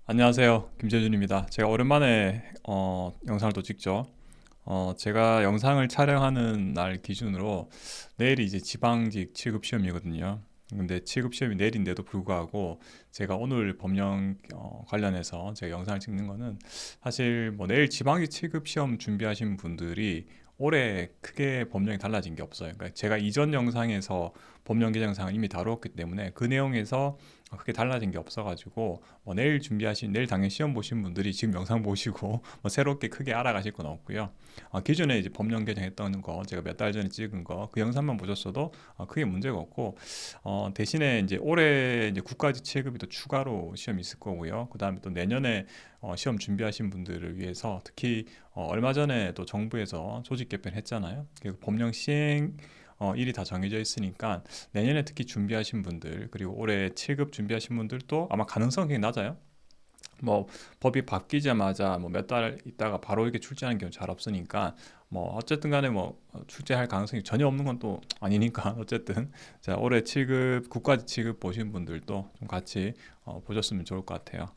안녕하세요. 김재준입니다. 제가 오랜만에 영상을 또 찍죠. 제가 영상을 촬영하는 날 기준으로 내일이 이제 지방직 취급 시험이거든요. 근데 취급 시험이 내일인데도 불구하고 제가 오늘 법령 관련해서 제가 영상을 찍는 거는 사실 뭐 내일 지방직 취급 시험 준비하신 분들이 올해 크게 법령이 달라진 게 없어요. 그러니까 제가 이전 영상에서 법령 개정상을 이미 다루었기 때문에 그 내용에서 크게 달라진 게 없어가지고 내일 당연히 시험 보신 분들이 지금 영상 보시고 뭐 새롭게 크게 알아가실 건 없고요. 기존에 이제 법령 개정했던 거 제가 몇 달 전에 찍은 거 그 영상만 보셨어도 크게 문제가 없고 대신에 이제 올해 이제 국가직 체급이 또 추가로 시험이 있을 거고요. 그 다음에 또 내년에 시험 준비하신 분들을 위해서 특히 얼마 전에 또 정부에서 조직 개편했잖아요. 그리고 법령 시행 일이 다 정해져 있으니까 내년에 특히 준비하신 분들 그리고 올해 7급 준비하신 분들도 아마 가능성이 굉장히 낮아요. 뭐 법이 바뀌자마자 뭐 몇 달 있다가 바로 이렇게 출제하는 경우 잘 없으니까 뭐 어쨌든 간에 뭐 출제할 가능성이 전혀 없는 건 또 아니니까 어쨌든 자 올해 7급 국가직 7급 보신 분들도 좀 같이 보셨으면 좋을 것 같아요.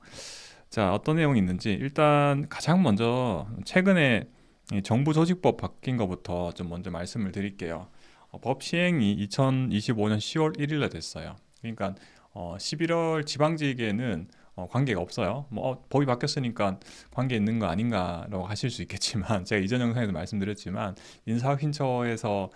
자 어떤 내용이 있는지 일단 가장 먼저 최근에 이 정부조직법 바뀐 것부터 좀 먼저 말씀을 드릴게요. 법 시행이 2025년 10월 1일에 됐어요. 그러니까 11월 지방직에는 관계가 없어요. 뭐 법이 바뀌었으니까 관계 있는 거 아닌가라고 하실 수 있겠지만 제가 이전 영상에도 말씀드렸지만 인사혁신처에서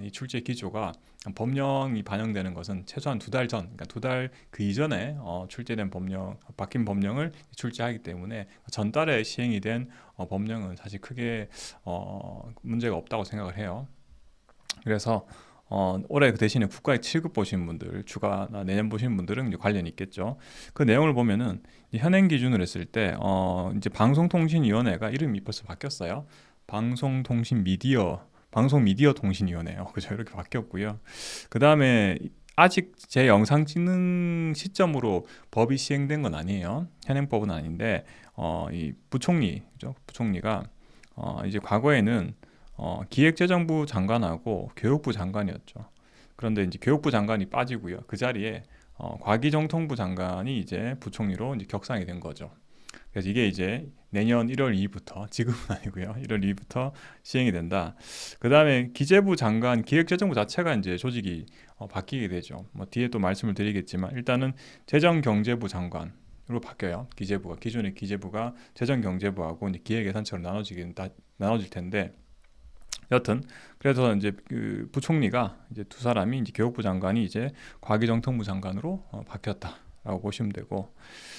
이 출제 기조가 법령이 반영되는 것은 최소한 두 달 전, 그러니까 두 달 그 이전에 출제된 법령, 바뀐 법령을 출제하기 때문에 전달에 시행이 된 법령은 사실 크게 문제가 없다고 생각을 해요. 그래서 올해 그 대신에 국가에 7급 보신 분들, 추가나 내년 보신 분들은 이제 관련이 있겠죠. 그 내용을 보면은 현행 기준으로 했을 때 이제 방송통신위원회가 이름이 벌써 바뀌었어요. 방송미디어 통신위원회요. 그죠? 이렇게 바뀌었고요. 그 다음에 아직 제 영상 찍는 시점으로 법이 시행된 건 아니에요. 현행법은 아닌데 이 부총리, 그죠? 부총리가 이제 과거에는 기획재정부 장관하고 교육부 장관이었죠. 그런데 이제 교육부 장관이 빠지고요. 그 자리에 과기정통부 장관이 이제 부총리로 이제 격상이 된 거죠. 그래서 이게 이제 내년 1월 2일부터 지금은 아니고요. 1월 2일부터 시행이 된다. 그 다음에 기재부 장관, 기획재정부 자체가 이제 조직이 바뀌게 되죠. 뭐 뒤에 또 말씀을 드리겠지만 일단은 재정경제부 장관으로 바뀌어요. 기재부가 기존의 기재부가 재정경제부하고 이제 기획예산처럼 나눠질 텐데 여튼 그래서 이제 그 부총리가 이제 두 사람이 이제 교육부 장관이 이제 과기정통부 장관으로 바뀌었다라고 보시면 되고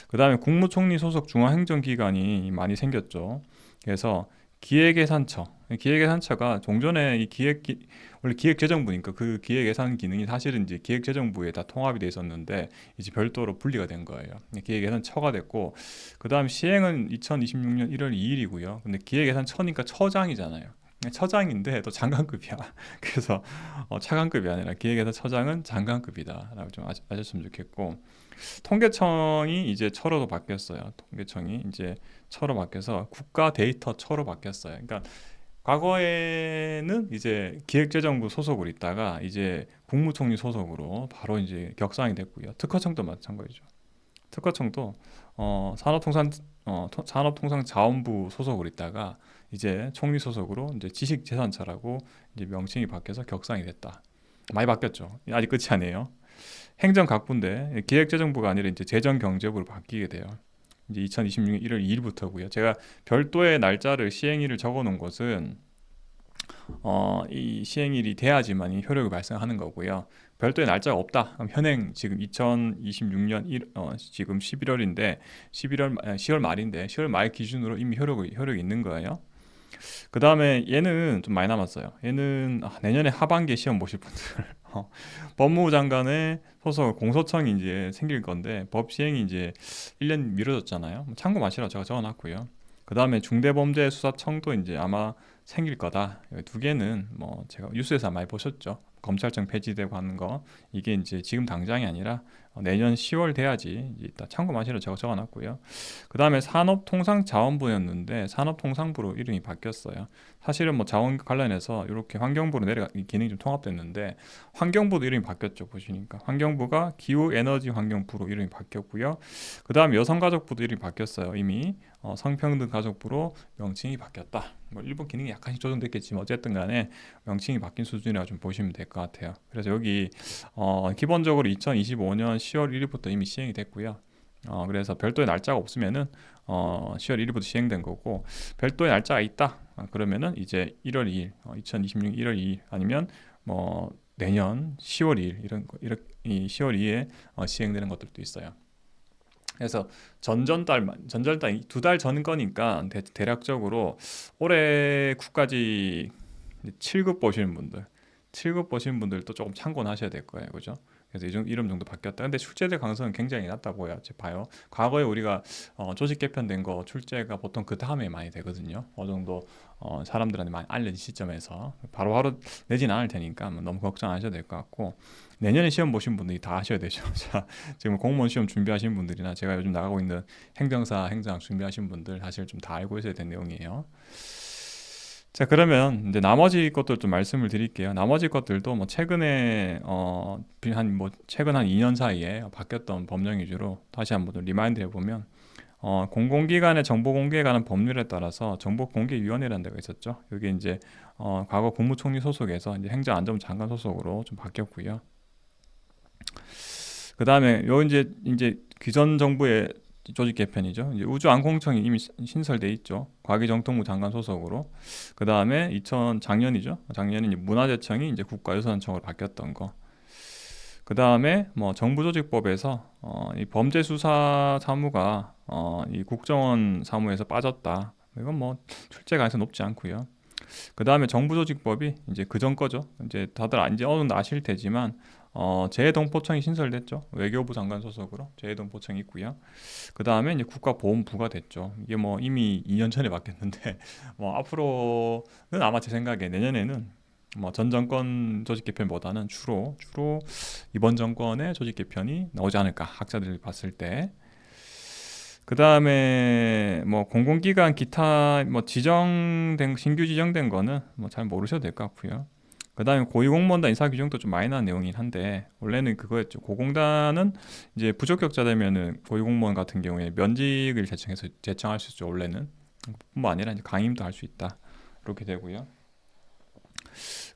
그다음에 국무총리 소속 중앙행정기관이 많이 생겼죠. 그래서 기획예산처가 종전에 원래 기획재정부니까 그 기획예산 기능이 사실은 이제 기획재정부에 다 통합이 돼 있었는데 이제 별도로 분리가 된 거예요. 기획예산처가 됐고 그다음 시행은 2026년 1월 2일이고요. 근데 기획예산처니까 처장이잖아요. 처장인데 또 장관급이야. 그래서 차관급이 아니라 기획에서 처장은 장관급이다라고 좀 아셨으면 좋겠고 통계청이 이제 처로도 바뀌었어요. 통계청이 이제 처로 바뀌어서 국가 데이터 처로 바뀌었어요. 그러니까 과거에는 이제 기획재정부 소속으로 있다가 이제 국무총리 소속으로 바로 이제 격상이 됐고요. 특허청도 마찬가지죠. 특허청도 산업통상자원부 소속으로 있다가 이제 총리 소속으로 이제 지식재산처라고 이제 명칭이 바뀌어서 격상이 됐다. 많이 바뀌었죠. 아직 끝이 아니에요. 행정각부인데 기획재정부가 아니라 이제 재정경제부로 바뀌게 돼요. 이제 2026년 1월 2일부터고요. 제가 별도의 날짜를 시행일을 적어놓은 것은 이 시행일이 돼야지만 이 효력이 발생하는 거고요. 별도의 날짜가 없다. 그럼 현행 지금 2026년 지금 11월인데 10월 말인데 10월 말 기준으로 이미 효력이 있는 거예요. 그 다음에 얘는 좀 많이 남았어요. 얘는 내년에 하반기에 시험 보실 분들 법무부 장관의 소속 공소청이 이제 생길 건데 법 시행이 이제 1년 미뤄졌잖아요. 참고하시라고 제가 적어놨고요. 그 다음에 중대범죄수사청도 이제 아마 생길 거다. 두 개는 뭐 제가 뉴스에서 많이 보셨죠. 검찰청 폐지되고 하는 거 이게 이제 지금 당장이 아니라 내년 10월 돼야지. 이제 일단 참고하시라고 제가 적어놨고요. 그 다음에 산업통상자원부였는데 산업통상부로 이름이 바뀌었어요. 사실은 뭐 자원 관련해서 이렇게 환경부로 내려가 이 기능이 좀 통합됐는데 환경부도 이름이 바뀌었죠. 보시니까 환경부가 기후에너지환경부로 이름이 바뀌었고요. 그 다음에 여성가족부도 이름이 바뀌었어요. 이미 성평등가족부로 명칭이 바뀌었다. 뭐 일본 기능이 약간씩 조정됐겠지만 어쨌든 간에 명칭이 바뀐 수준이라 좀 보시면 될 것 같아요. 그래서 여기 기본적으로 2025년 10월 1일부터 이미 시행이 됐고요. 그래서 별도의 날짜가 없으면은 10월 1일부터 시행된 거고 별도의 날짜가 있다. 그러면은 이제 1월 2일, 2026년 1월 2일 아니면 뭐 내년 10월 2일 이런 이 10월 2일에 시행되는 것들도 있어요. 그래서 전전달 2달 전 거니까 대략적으로 올해 국가직 7급 보시는 분들 7급 보시는 분들도 조금 참고는 하셔야 될 거예요. 그죠? 그래서 이름 정도 바뀌었다. 근데 출제될 가능성은 굉장히 낮다고 봐요. 과거에 우리가 조직 개편된 거 출제가 보통 그 다음에 많이 되거든요. 어느 정도 사람들한테 많이 알려진 시점에서 바로바로 내진 않을 테니까 뭐 너무 걱정 안 하셔도 될 것 같고 내년에 시험 보신 분들이 다 하셔야 되죠. 자, 지금 공무원 시험 준비하시는 분들이나 제가 요즘 나가고 있는 행정사, 행정 준비하시는 분들 사실 좀 다 알고 있어야 되는 내용이에요. 자, 그러면 이제 나머지 것들 좀 말씀을 드릴게요. 나머지 것들도 뭐 최근에 최근 한 2년 사이에 바뀌었던 법령 위주로 다시 한번 좀 리마인드 해보면 공공기관의 정보 공개에 관한 법률에 따라서 정보공개위원회라는 데가 있었죠. 여기 이제 과거 국무총리 소속에서 이제 행정안전부 장관 소속으로 좀 바뀌었고요. 그 다음에 요 이제 기존 정부의 조직 개편이죠. 이제 우주항공청이 이미 신설돼 있죠. 과기정통부 장관 소속으로. 그 다음에 작년이죠. 작년에 이제 문화재청이 이제 국가유산청으로 바뀌었던 거. 그 다음에 뭐 정부조직법에서 이 범죄수사 사무가 이 국정원 사무에서 빠졌다. 이건 뭐 출제 가능성 높지 않고요. 그 다음에 정부조직법이 이제 그전 거죠. 이제 다들 이제 어느 정도 아실 테지만 재해동포청이 신설됐죠. 외교부 장관 소속으로 재해동포청이 있고요. 그 다음에 이제 국가보훈부가 됐죠. 이게 뭐 이미 2년 전에 바뀌었는데 뭐 앞으로는 아마 제 생각에 내년에는 뭐 전 정권 조직 개편보다는 주로 이번 정권의 조직 개편이 나오지 않을까 학자들이 봤을 때. 그 다음에 뭐 공공기관 기타 뭐 신규 지정된 거는 뭐 잘 모르셔도 될 것 같고요. 그 다음에 고위공무원단 인사 규정도 좀 마이너한 내용이긴 한데 원래는 그거였죠. 고공단은 이제 부적격자 되면은 고위공무원 같은 경우에 면직을 제청할 수 있죠. 원래는 뿐만 아니라 이제 강임도 할 수 있다. 이렇게 되고요.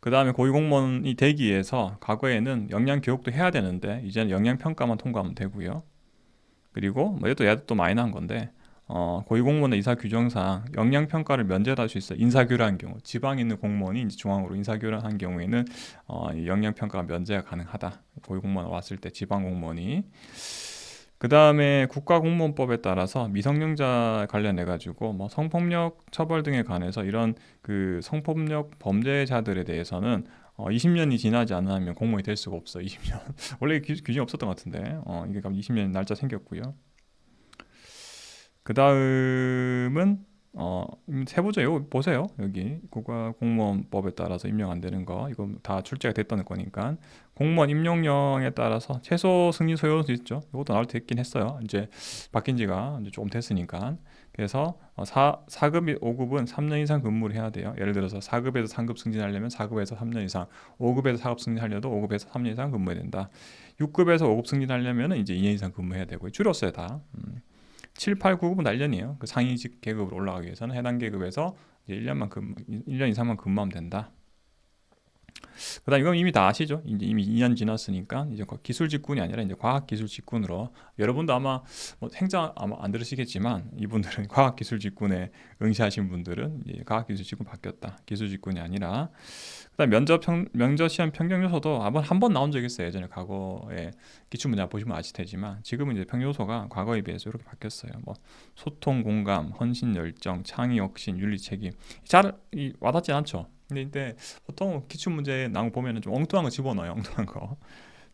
그 다음에 고위공무원이 되기 위해서 과거에는 역량 교육도 해야 되는데 이제는 역량 평가만 통과하면 되고요. 그리고 뭐 얘도 또 마이너한 건데 고위공무원의 이사 규정상 역량 평가를 면제할 수 있어. 인사교류한 경우 지방에 있는 공무원이 이제 중앙으로 인사교류한 경우에는 이 역량 평가가 면제가 가능하다. 고위공무원 왔을 때 지방 공무원이. 그 다음에 국가공무원법에 따라서 미성년자 관련해 가지고 뭐 성폭력 처벌 등에 관해서 이런 그 성폭력 범죄자들에 대해서는 20년이 지나지 않으면 공무원이 될 수가 없어. 20년 원래 규정이 없었던 것 같은데 이게 20년 날짜 생겼고요. 그 다음은 세부죠. 이거 보세요. 여기 국가공무원법에 따라서 임명 안 되는 거 이거 다 출제가 됐다는 거니까 공무원 임용령에 따라서 최소 승진 소요수 있죠. 이것도 나올 때 있긴 했어요. 이제 바뀐 지가 이제 조금 됐으니까. 그래서 4급, 5급은 3년 이상 근무를 해야 돼요. 예를 들어서 4급에서 3급 승진하려면 4급에서 3년 이상, 5급에서 4급 승진하려도 5급에서 3년 이상 근무해야 된다. 6급에서 5급 승진하려면 이제 2년 이상 근무해야 되고요. 줄였어요, 다. 7, 8, 9급은 날년이에요. 그 상위직 계급으로 올라가기 위해서는 해당 계급에서 이제 1년 이상만 근무하면 된다. 그다음 이건 이미 다 아시죠? 이제 이미 2년 지났으니까 이제 기술 직군이 아니라 이제 과학 기술 직군으로 여러분도 아마 뭐 행정 아마 안 들으시겠지만 이분들은 과학 기술 직군에 응시하신 분들은 이제 과학 기술 직군 바뀌었다. 기술 직군이 아니라 그다음 면접 시험 평경 요소도 한 번 나온 적 있어요. 예전에 과거에 기출 문제 보시면 아실 테지만 지금은 이제 평경 요소가 과거에 비해서 이렇게 바뀌었어요. 뭐 소통, 공감, 헌신, 열정, 창의, 혁신, 윤리, 책임 잘 와닿지 않죠. 근데 보통 기출 문제 나온 거 보면은 좀 엉뚱한 거 집어넣어요. 엉뚱한 거.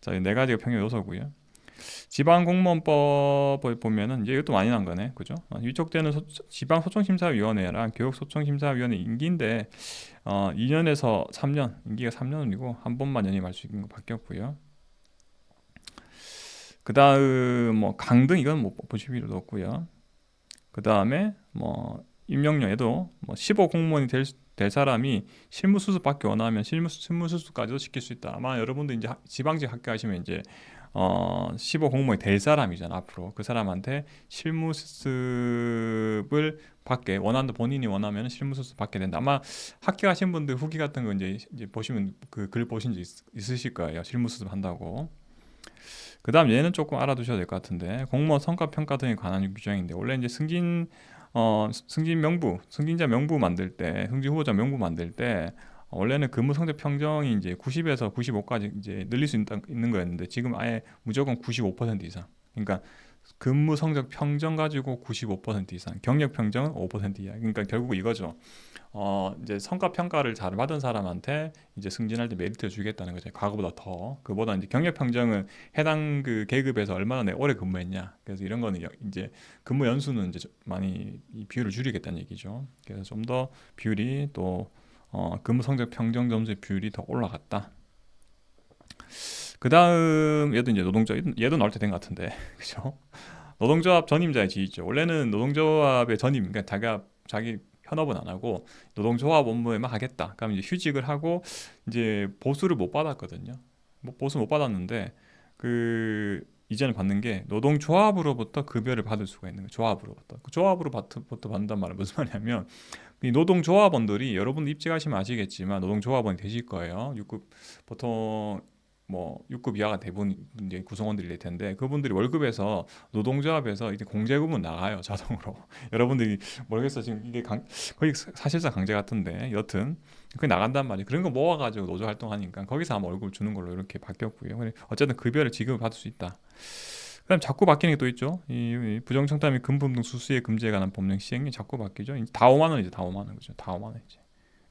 자, 네 가지가 평균 요소고요. 지방공무원법 보면은 이제 이것도 많이 난 거네, 그죠? 위촉되는 지방소통심사위원회랑 교육소통심사위원회 임기인데 2년에서 3년 임기가 3년이고 한 번만 연임할 수 있는 거 바뀌었고요. 그다음 뭐 강등 이건 뭐 보실 필요도 없고요. 그다음에 뭐 임용료에도 뭐 15 공무원이 될 사람이 실무수습받기 원하면 실무수습까지도 시킬 수 있다. 아마 여러분도 이제 지방직 합격하시면 이제 15 공무원이 될 사람이잖아. 앞으로 그 사람한테 실무수습을 받게 원한다. 본인이 원하면 실무수습 받게 된다. 아마 합격하신 분들 후기 같은 거 이제 보시면 그 글 보신 적 있으실 거예요. 실무수습 한다고. 그다음 얘는 조금 알아두셔야 될 것 같은데, 공무원 성과 평가 등에 관한 규정인데, 원래 이제 승진자 명부 만들 때, 승진 후보자 명부 만들 때 원래는 근무 성적 평정이 이제 90에서 95까지 이제 늘릴 수 있는 거였는데, 지금 아예 무조건 95% 이상. 그러니까 근무 성적 평정 가지고 95% 이상, 경력 평정은 5% 이하. 그러니까 결국 이거죠. 이제 성과 평가를 잘 받은 사람한테 이제 승진할 때 메리트를 주겠다는 거죠. 과거보다 더. 그보다 이제 경력 평정은 해당 그 계급에서 얼마나 내 오래 근무했냐. 그래서 이런 거는 이제 근무 연수는 이제 많이 이 비율을 줄이겠다는 얘기죠. 그래서 좀 더 비율이 또 근무 성적 평정 점수의 비율이 더 올라갔다. 그 다음 얘도 이제 노동조합, 얘도 나올 때 된 것 같은데 그죠? 노동조합 전임자의 지위죠. 원래는 노동조합의 전임, 그러니까 자기 현업은 안 하고 노동조합 업무에만 하겠다. 그럼 이제 휴직을 하고 이제 보수를 못 받았거든요. 뭐 보수 못 받았는데 그 이전에 받는 게 노동조합으로부터 급여를 받을 수가 있는 거예요. 조합으로부터. 그 조합으로부터 받는단 말은 무슨 말이냐면, 이 노동조합원들이, 여러분 입직하시면 아시겠지만 노동조합원이 되실 거예요. 6급 보통 뭐 6급 이하가 대부분 이제 구성원들이 될 텐데, 그분들이 월급에서 노동조합에서 이제 공제금은 나가요, 자동으로. 여러분들이 모르겠어, 지금 이게 거의 사실상 강제 같은데, 여튼 그게 나간단 말이에요. 그런 거 모아가지고 노조 활동하니까 거기서 아마 월급을 주는 걸로 이렇게 바뀌었고요. 어쨌든 급여를 지급을 받을 수 있다. 그다음 자꾸 바뀌는 게 또 있죠. 이 부정청탁 및 금품 등 수수의 금지에 관한 법령 시행이 자꾸 바뀌죠. 다 5만 원이죠. 다 5만 원. 그죠. 다 5만 원 이제.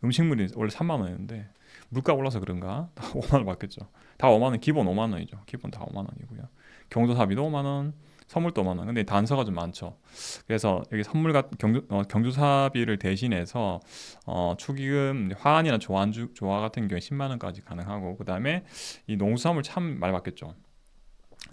음식물이 원래 3만 원이었는데 물가 올라서 그런가? 다 5만 원 바뀌었죠. 다 5만 원, 기본 5만 원이죠. 기본 다 5만 원이고요. 경조사비도 5만 원, 선물도 5만 원. 근데 단서가 좀 많죠. 그래서 여기 선물 같은 경조사비를 대신해서 축의금, 화환이나 조화 같은 경우에 10만 원까지 가능하고, 그다음에 이 농수산물 참 많이 바뀌었죠.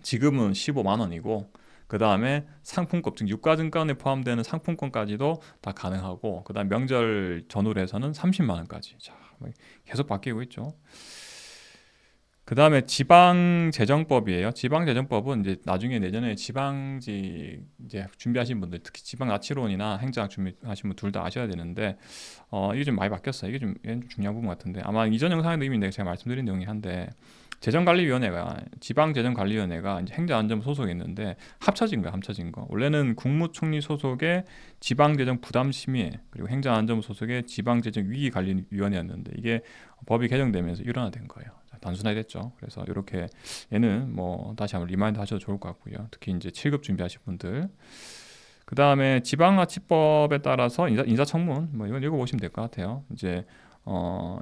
지금은 15만 원이고, 그 다음에 상품권, 즉 유가증권에 포함되는 상품권까지도 다 가능하고, 그 다음 명절 전후로 해서는 30만 원까지. 자, 뭐 계속 바뀌고 있죠. 그 다음에 지방재정법이에요. 지방재정법은 이제 나중에 내년에 지방직 이제 준비하신 분들, 특히 지방자치론이나 행정학 준비하신 분 둘 다 아셔야 되는데, 이게 좀 많이 바뀌었어요. 얘는 좀 중요한 부분 같은데, 아마 이전 영상에도 이미 제가 말씀드린 내용이 한데, 재정관리위원회가, 지방재정관리위원회가 이제 행정안전부 소속에 있는데 합쳐진 거야, 합쳐진 거. 원래는 국무총리 소속의 지방재정 부담심의, 그리고 행정안전부 소속의 지방재정위기관리위원회였는데, 이게 법이 개정되면서 일원화된 거예요. 단순화됐죠. 그래서 이렇게 얘는 뭐 다시 한번 리마인드 하셔도 좋을 것 같고요. 특히 이제 7급 준비하실 분들. 그 다음에 지방자치법에 따라서 인사청문, 뭐 이건 읽어보시면 될 것 같아요. 이제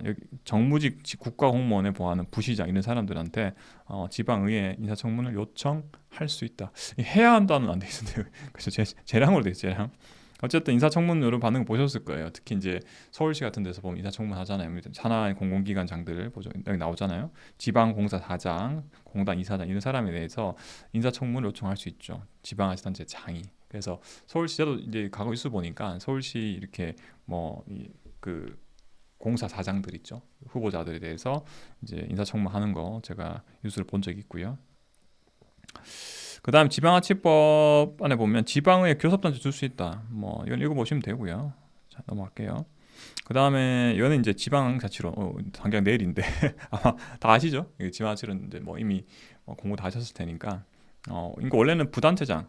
여기 정무직 국가공무원에 보하는 부시장 이런 사람들한테 지방의회 인사청문을 요청할 수 있다. 해야 한다는 안 돼 있는데 그래서 재량으로 돼 있어요. 재량. 어쨌든 인사청문 여러분 반응 보셨을 거예요. 특히 이제 서울시 같은 데서 보면 인사청문 하잖아요. 산하의 공공기관장들을 보죠. 여기 나오잖아요. 지방공사사장, 공단 이사장 이런 사람에 대해서 인사청문을 요청할 수 있죠. 지방자치단체 장이. 그래서 서울시도 이제 과거 뉴스 보니까 서울시 이렇게 뭐그 공사사장들 있죠. 후보자들에 대해서 이제 인사청문하는 거 제가 뉴스를 본 적이 있고요. 그 다음 지방자치법 안에 보면 지방의 교섭단체 줄 수 있다. 뭐 이건 읽어보시면 되고요. 자, 넘어갈게요. 그 다음에 이거는 이제 지방자치론, 당장 내일인데 아마 다 아시죠? 지방자치론 이제 뭐 이미 공부 다 하셨을 테니까. 이거 원래는 부단체장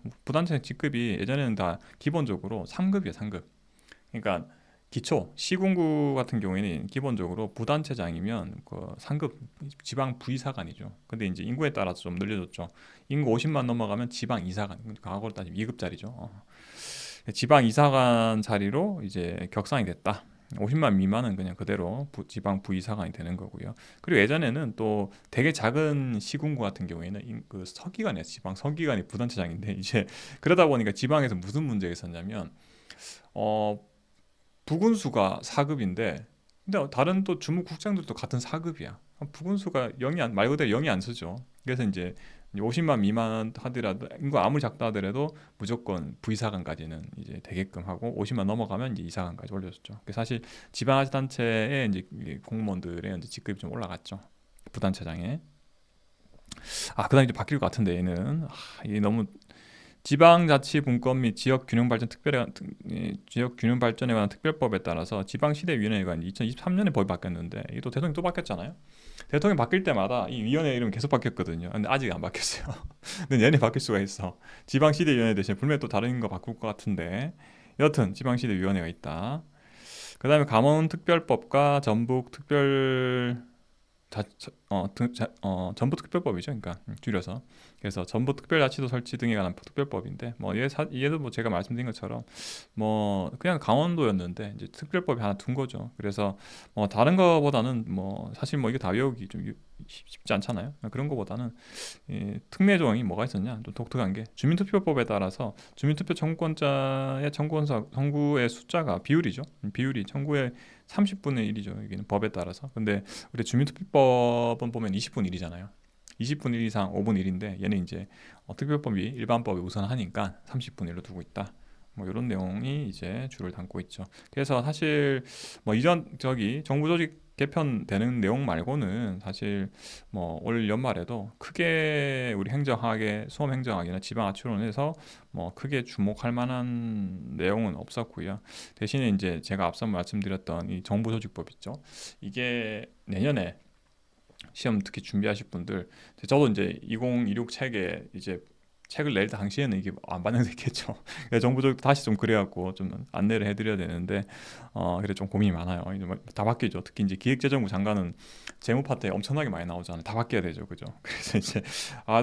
직급이 예전에는 다 기본적으로 3급이에요, 3급. 그러니까 기초 시군구 같은 경우에는 기본적으로 부단체장이면 그 상급 지방 부이사관이죠. 근데 이제 인구에 따라서 좀 늘려줬죠. 인구 50만 넘어가면 지방 이사관, 과거로 따지면 2급짜리죠. 지방 이사관 자리로 이제 격상이 됐다. 50만 미만은 그냥 그대로 지방 부이사관이 되는 거고요. 그리고 예전에는 또 되게 작은 시군구 같은 경우에는 그 서기관이야, 지방 서기관이 부단체장인데, 이제 그러다 보니까 지방에서 무슨 문제가 있었냐면 어 부군수가 4급인데, 근데 다른 또 주무국장들도 같은 4급이야. 부군수가 말 그대로 영이 안 쓰죠. 그래서 이제 이제 50만 미만 하더라도 인구 아무리 작다 하더라도 무조건 부이사관까지는 이제 되게끔 하고 50만 넘어가면 이제 이사관까지 올려줬죠. 그 사실 지방자치단체에 이제 공무원들의 이제 직급이 좀 올라갔죠. 부단체장에. 그다음 이제 바뀔 것 같은데 얘는 이게 너무 지방자치분권 및 지역균형발전에 관한 특별법에 따라서 지방시대위원회가 2023년에 법이 바뀌었는데 이게 또 대통령이 또 바뀌었잖아요. 대통령 바뀔 때마다 이 위원회 이름이 계속 바뀌었거든요. 근데 아직 안 바뀌었어요. 근데 내년에 바뀔 수가 있어. 지방시대위원회 대신 분명히 또 다른 거 바꿀 것 같은데 여튼 지방시대위원회가 있다. 그 다음에 강원특별법과 전북특별 전부특별법이죠. 그러니까 줄여서. 그래서 전부특별자치도 설치 등에 관한 특별법인데 뭐 얘도 뭐 제가 말씀드린 것처럼 뭐 그냥 강원도였는데 이제 특별법이 하나 둔 거죠. 그래서 뭐 다른 거보다는 뭐 사실 뭐 이거 다 외우기 좀 쉽지 않잖아요. 그런 거보다는 이 특례 조항이 뭐가 있었냐? 좀 독특한 게 주민투표법에 따라서 주민투표 청구권자의 청구의 숫자가 비율이죠. 비율이 청구의 30분의 1이죠. 여기는 법에 따라서. 근데 우리 주민투표법은 보면 20분 1이잖아요. 20분 1 이상 5분 1인데 얘는 이제 특별법이 일반법에 우선하니까 30분 1로 두고 있다. 뭐 이런 내용이 이제 줄을 담고 있죠. 그래서 사실 뭐 이전 저기 정부 조직 개편되는 내용 말고는 사실 뭐 올 연말에도 크게 우리 행정학의 수험 행정학이나 지방아치론에서 뭐 크게 주목할 만한 내용은 없었고요. 대신에 이제 제가 앞서 말씀드렸던 이 정부 조직법 있죠. 이게 내년에 시험 특히 준비하실 분들 저도 이제 2026 책에 이제 책을 낼 당시에는 이게 안 반영됐겠죠. 그래서 정부적 다시 좀 그래갖고 좀 안내를 해드려야 되는데 그래 좀 고민이 많아요. 이제 다 바뀌죠. 특히 이제 기획재정부 장관은 재무 파트에 엄청나게 많이 나오잖아요. 다 바뀌어야 되죠, 그죠? 그래서 이제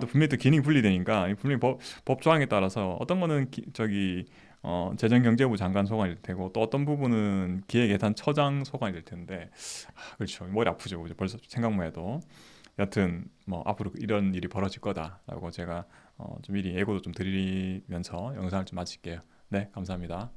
또 분명히 또 기능이 분리되니까 분명히 법 조항에 따라서 어떤 거는 재정경제부 장관 소관이 될 테고 또 어떤 부분은 기획예산처장 소관이 될 텐데 그렇죠. 머리 아프죠, 그죠? 벌써 생각만 해도. 여튼 뭐 앞으로 이런 일이 벌어질 거다라고 제가 좀 미리 예고도 좀 드리면서 영상을 좀 마칠게요. 네, 감사합니다.